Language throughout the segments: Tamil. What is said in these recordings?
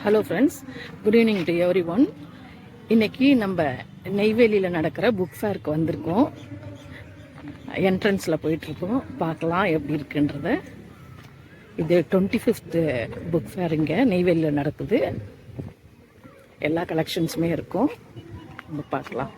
Hello friends, good evening to every one. இன்றைக்கி நம்ம நெய்வேலியில் நடக்கிற புக் ஃபேருக்கு வந்திருக்கோம். என்ட்ரன்ஸில் போயிட்டுருக்கோம். பார்க்கலாம் எப்படி இருக்குன்றத. இது 25th புக் ஃபேர் இங்கே நெய்வேலியில் நடக்குது. எல்லா கலெக்ஷன்ஸுமே இருக்கும். நம்ம பார்க்கலாம்.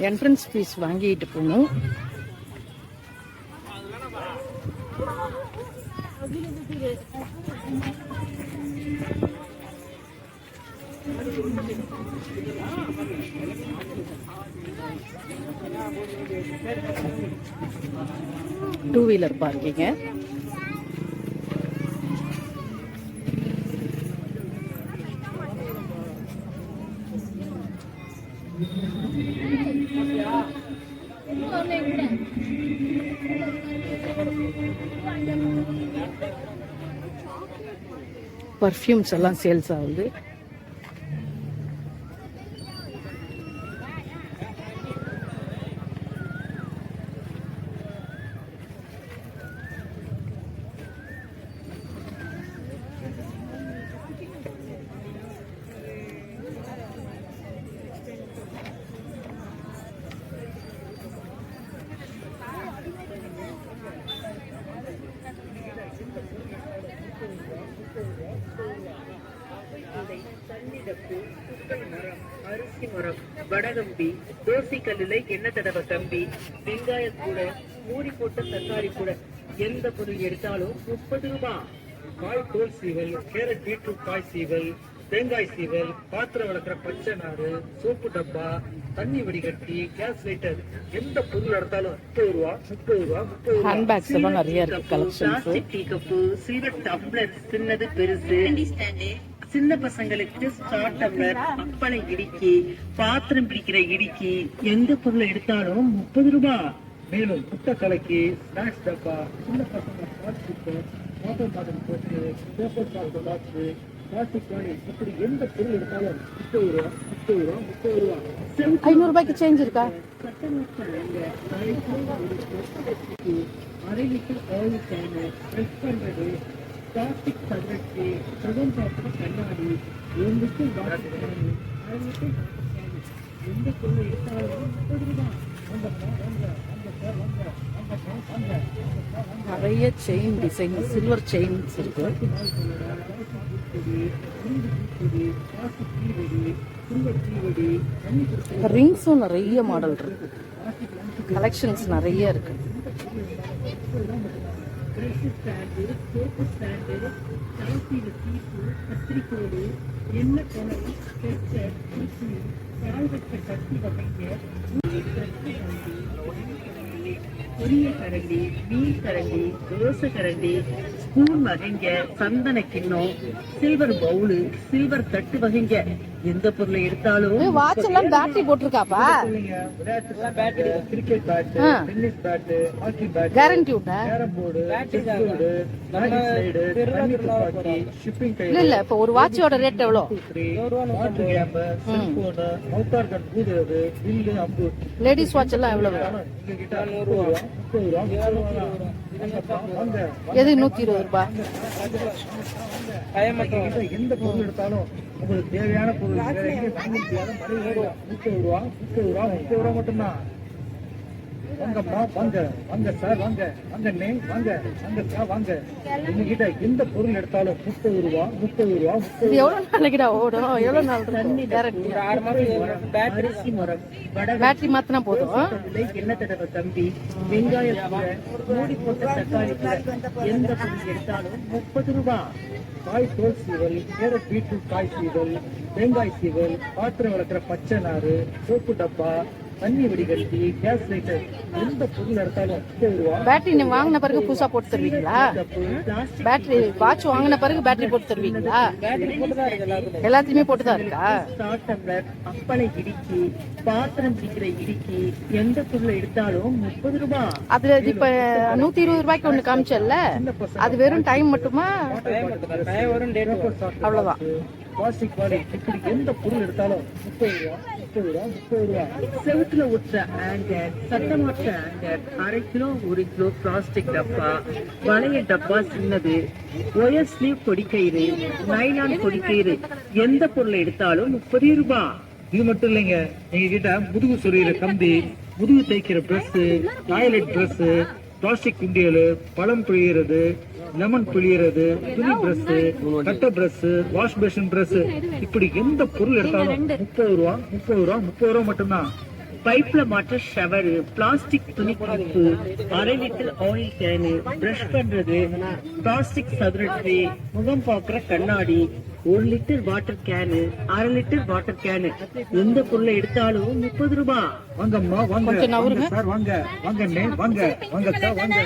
என்ட்ரன்ஸ் ஃபீஸ் வாங்கிட்டு போகணும். டூ வீலர் பார்க்கிங்க. பர்ஃப்யூம்ஸ் எல்லாம் சேல்ஸ் ஆகுது. அரிசி மரம், வடகம்பி, தோசை கல்லுல எண்ணெய் தடவை கம்பி, வெங்காயம் கூட, மூடி போட்ட தக்காளி கூட, எந்த பொருள் எடுத்தாலும் 30 ரூபாய். காய் தோல் சீவல், கேரட் பீட்ரூட் காய் சீவல், தேங்காய் சீவல், பாத்திரம் வளர்க்குற பச்சை நாறு, சோப்பு டப்பா, தண்ணி வடிகட்டி, கேஸ் லைட்டர், எந்த பொருள் எடுத்தாலும் 30 ரூபா, 30 ரூபா, 30 ரூபா. ஹேண்ட்பேக்ஸ் எல்லாம் நிறைய இருக்கு collections. Tea cup, silver tumbler, சின்னது பெருசு, சின்ன பசங்களுக்கு ஸ்டார்ட் டம்ளர், அப்பளை இடிக்கி, பாத்திரம் பிடிக்கிற இடிக்கி, எந்த பொருளை எடுத்தாலும் 30 ரூபாய். மேலும் முட்டை கலக்கி, ஸ்நாக்ஸ் டப்பா, சின்ன பசங்க வாட்டர் பாட்டில் போட்டு, பேப்பர் பால் பாக்ஸ், பிளாஸ்டிக் காய், இப்படி எந்த பொருள் எடுத்தாலும் 30 ரூபா, 30 ரூபா, 30 ரூபா. 500 ரூபாய்க்கு சேஞ்ச் இருக்கா? அரை லிட்டர் ஆயில் கேனு, ப்ரெஸ் பண்றது, பிளாஸ்டிக் சர்வெட்டு, சுகம் பாத்திர கண்ணாடி, 1 லிட்டர் வாட்டர் கேனு, அரை லிட்டர் வாட்டர் கேனு, எந்த பொருள் எடுத்தாலும் 30 ரூபாய். நிறைய செயின் டிசைன், சில்வர் செயின்ஸ் இருக்கு. ரிங்ஸும் நிறைய மாடல் இருக்கு. கலெக்ஷன்ஸ் நிறைய இருக்கு. கத்திரிக்கோடு, எண்ணெய் கொலை, கத்தி வகைங்க, பொரிய கரண்டி, மீன் கரண்டி, தோசை கரண்டி, ஸ்பூன் வகைங்க, சந்தன கிண்ணம், சில்வர் பவுலு, சில்வர் தட்டு வகைங்க, எந்த பொருளை எடுத்தாலும். வாட்ச் எல்லாம் பேட்டரி போட்டிருக்காப்பா? Cricket bat, tennis bat, hockey bat, guarantee உண்டா? Carrom board, chess board, magic slide, தண்ணி துப்பாக்கி, ஷிப்பிங் கை. இல்ல இப்ப ஒரு வாட்சோட ரேட் எவ்வளோ? Water cap, cellphone, mouth organ, பூதுறது, வில்லு, அம்பு. லேடிஸ் வாட்ச் எல்லாம் எவ்வளவு? எங்ககிட்ட 30 ரூபா, 30 ரூபா, 30 ரூபா. வாங்க எது 120 ரூபாய்? என்கிட்ட எந்த பொருள் எடுத்தாலும் உங்களுக்கு தேவையான பொருள் வேற எங்கேயும் வாங்க முடியாத மளிகை கடையில 30 ரூபா மட்டும்தான். வாங்கம்மா வாங்க வாங்க சார் வாங்க வாங்க அண்ணே வாங்க வாங்க சார் வாங்க. எங்ககிட்ட எந்த பொருள் எடுத்தாலும் 30 ரூபா. இது எவ்வளவு நாளைக்குடா ஓடும்? எவ்வளவு நாள் இருக்கும்? அரிசி மரம், பேட்டரி மாத்தினா போதும். எண்ணெய் தடவை கம்பி, வெங்காய கூடை, மூடி போட்ட தக்காளி கூடை, எந்த பொருள் எடுத்தாலும் 30 ரூபாய். காய் தோல் சீவல், கேரட் பீட்ரூட் காய் சீவல், தேங்காய் சீவல், பாத்திரம் வளர்க்குற பச்சை நாறு, சோப்பு டப்பா, தண்ணி வடிகட்டி, கேஸ் லைட்டர், எந்த பொருள் எடுத்தாலும் 30 ரூபா. பேட்டரி நீ வாங்கின பிறகு புதுசா போட்டு தருவீங்களா? பேட்டரி வாட்ச் வாங்கின பிறகு பேட்டரி போட்டு தருவீங்களா? எல்லாத்தையுமே போட்டுதான் இருக்கா? டம்ளர், அப்பளை இடிக்கி, பாத்திரம் பிடிக்கிற இடிக்கி, எந்த பொருள் எடுத்தாலும் 30 ரூபாய். அதுல இப்ப 120 ரூபாய்க்கு ஒண்ணு காமிச்சல்ல, அது வெறும் டைம் மட்டுமா? அவ்வளவுதான். பிளாஸ்டிக் வாலி, இப்படி எந்த பொருள் எடுத்தாலும் 30 ரூபா. செவுத்துல ஒட்டுற ஆங்கர், சட்டமாற்ற ஆங்கர், 1/2 கிலோ 1 கிலோ பிளாஸ்டிக் டப்பா, வளைய டப்பா சின்னது, ஒயர் ஸ்லீவ் கொடிக்கயிறு, நைலான் கொடிக்கயிறு, எந்த பொருளை எடுத்தாலும் 30 ரூபாய். இது மட்டும் இல்லைங்க, எங்க கிட்ட முதுகு சொறிகிற கம்பி, முதுகு தைக்கிற பிரஸ், டாய்லெட் பிரஸ், பிளாஸ்டிக் குண்டியல், பழம் பிழியறது, லெமன் பிழியறது, துணி பிரஸ், கட்டை பிரஸ், வாஷ் பேஷன் பிரஸ், இப்படி எந்த பொருள் எடுத்தாலும் 30 ரூபா மட்டும்தான். பைப்ல மாற்ற ஷவர், பிளாஸ்டிக் துணி clip, 1/2 litre oil can, brush பண்றது, பிளாஸ்டிக் சதுரட்ரி, முகம் பார்க்கிற கண்ணாடி, 1 litre water can, 1/2 litre water can, எந்த பொருளை எடுத்தாலும் 30 ரூபாய். வாங்கம்மா வாங்க கொஞ்சம் நவருங்க. வாங்க சார் வாங்க வாங்க அண்ணே வாங்க வாங்க சார் வாங்க.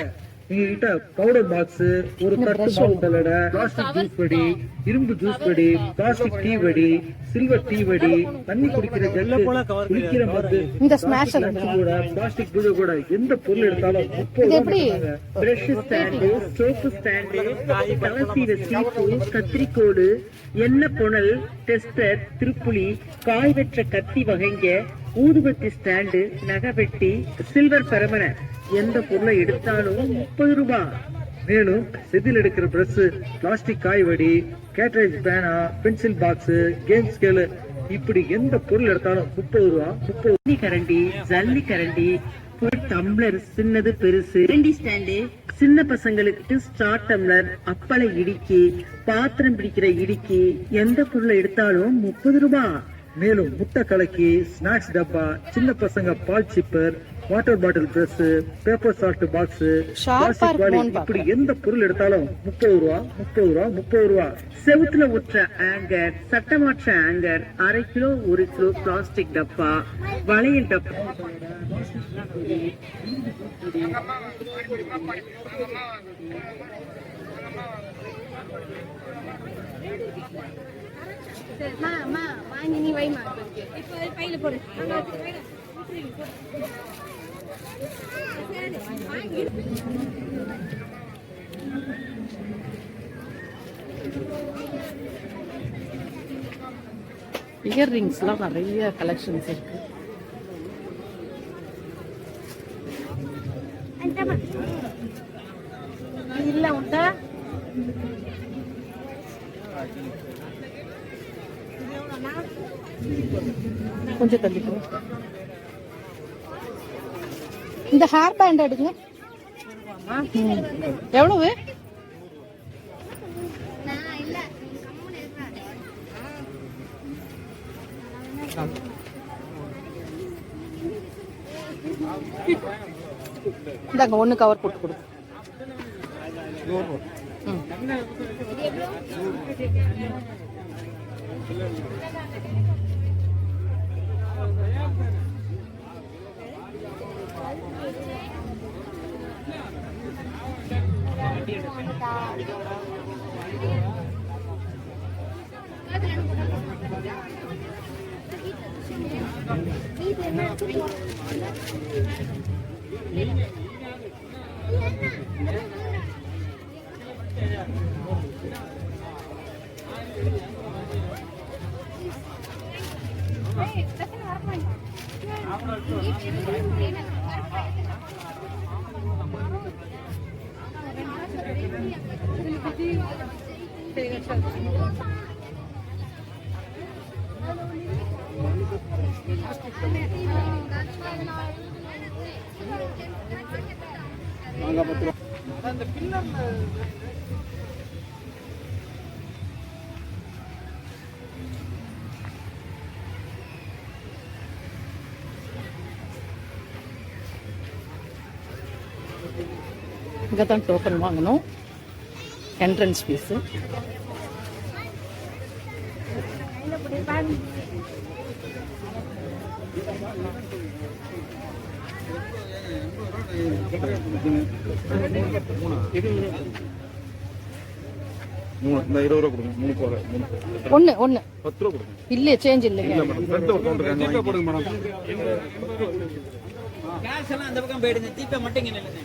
எங்க கிட்ட பவுடர் பாக்ஸ், ஒரு தட்டு மாவு கல்லடை, பிளாஸ்டிக் ஜூஸ் வடி, இரும்பு ஜூஸ் வடி, பிளாஸ்டிக் டீ வடி, சில்வர் டீ வடி, தண்ணி குடிக்கிற ஜெல்ல, குளிக்கிற மருந்து, இந்த ஸ்மாஷர் கூட பிளாஸ்டிக் பூஜை கூட எந்த பொருள் எடுத்தாலும் 30 இது எப்படி? ரூபாய். பிரஷ் ஸ்டாண்டு, சோப்பு ஸ்டாண்டு, தலசீர சீப்பு, கத்திரிக்கோடு, எண்ணெய் புனல், டெஸ்டர், திருப்புளி, காய் வெற்ற கத்தி வகைங்க, ஊதுபத்தி ஸ்டாண்டு, நகைவெட்டி, சில்வர் பரமனை, எந்த பொருளை எடுத்தாலும் 30 ரூபாய். மேலும் செதில் எடுக்கிற பிரஸ், பிளாஸ்டிக் காய் வடி, கேட்ரேஜ் பேனா, பென்சில் பாக்ஸ், கேம் ஸ்கேல், இப்படி எந்த பொருள் எடுத்தாலும் 30 ரூபா. ஜல்லி கரண்டி, ஜல்லி கரண்டி, டம்ளர் சின்னது பெருசு, கரண்டி ஸ்டாண்டு, சின்ன பசங்களுக்கு ஸ்டார் டம்ளர், அப்பளை இடிக்கி, பாத்திரம் பிடிக்கிற இடிக்கி, எந்த பொருளை எடுத்தாலும் 30 ரூபாய். மேலும் முட்டை கலக்கி, ஸ்நாக்ஸ் டப்பா, சின்ன பசங்க பால் sipper, water bottle brush, pepper salt box, plastic வாலி, இப்படி எந்த பொருள் எடுத்தாலும் 30 ரூபா. செவுத்துல ஒற்ற ஆங்கர், சட்டமாற்ற ஆங்கர், 1/2 கிலோ 1 கிலோ பிளாஸ்டிக் டப்பா, வளையல் டப்பா, வாங்கி நீ வைமா இப்போ பையில போடு. இயர் ரிங்ஸ்லாம் நிறைய கலெக்ஷன்ஸ் இருக்கு. இல்ல உண்ட கொஞ்சம் தள்ளிக்கோ. இந்த ஹேர் பேண்ட் எடுங்க. எவ்வளவு? இந்தாங்க ஒண்ணு கவர் போட்டு கொடு. அந்த பில்லர்ல இங்கே தான் டோக்கன் வாங்கணும், என்ட்ரன்ஸ் ஃபீஸு. இந்த 20 ரூபா கொடுங்க. 3 போல 3 ஒன்று 10 ரூபா கொடுங்க. இல்லையே, சேஞ்ச் இல்லைங்க. இல்ல மேடம், ஃப்ரண்ட் ஒரு கவுண்டர் ஜிபே போடுங்க மேடம். கேஷ் எல்லாம் அந்த பக்கம் போயிடுங்க, ஜிபே மட்டும் இங்க நில்லுங்க.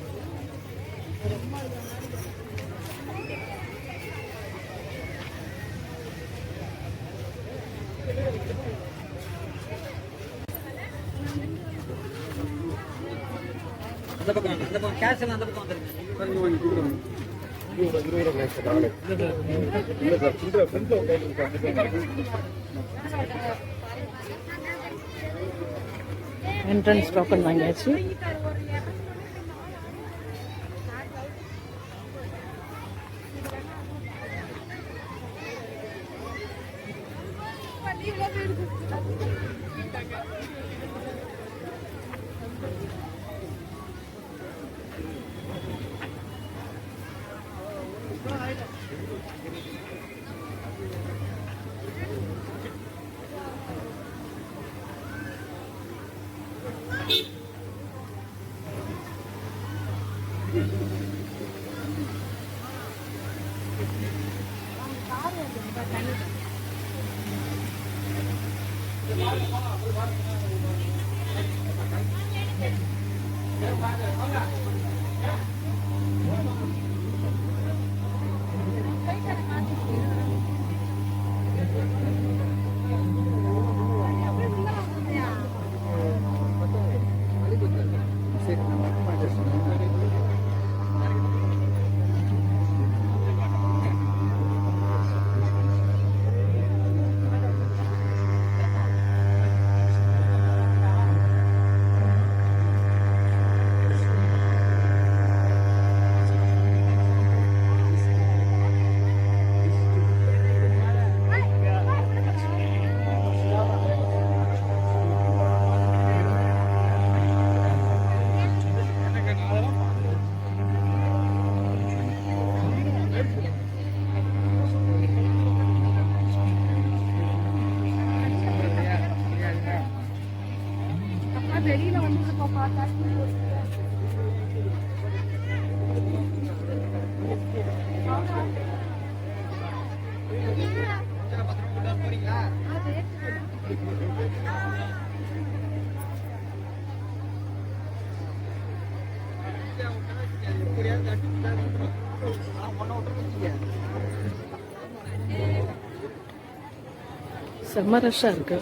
அந்த பக்கம் கேஷ் எல்லாம் அந்த பக்கம் வந்துருங்க. என்ட்ரன்ஸ் டோக்கன் வாங்கியாச்சு. செம்ம ரஷ்ஷாக இருக்கு.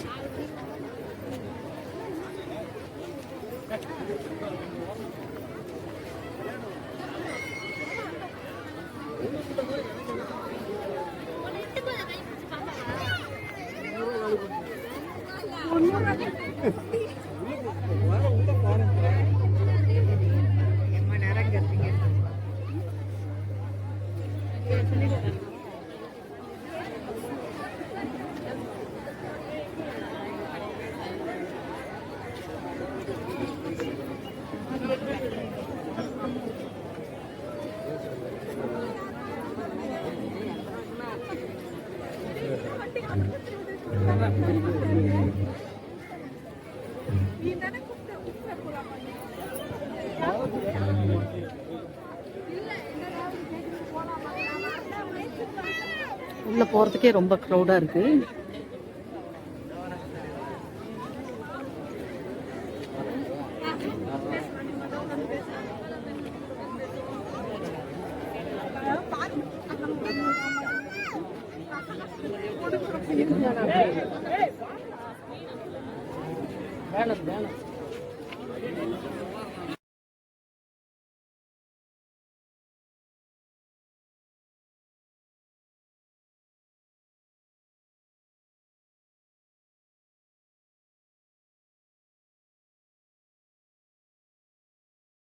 உள்ள போறதுக்கே ரொம்ப க்ரௌடா இருக்கு.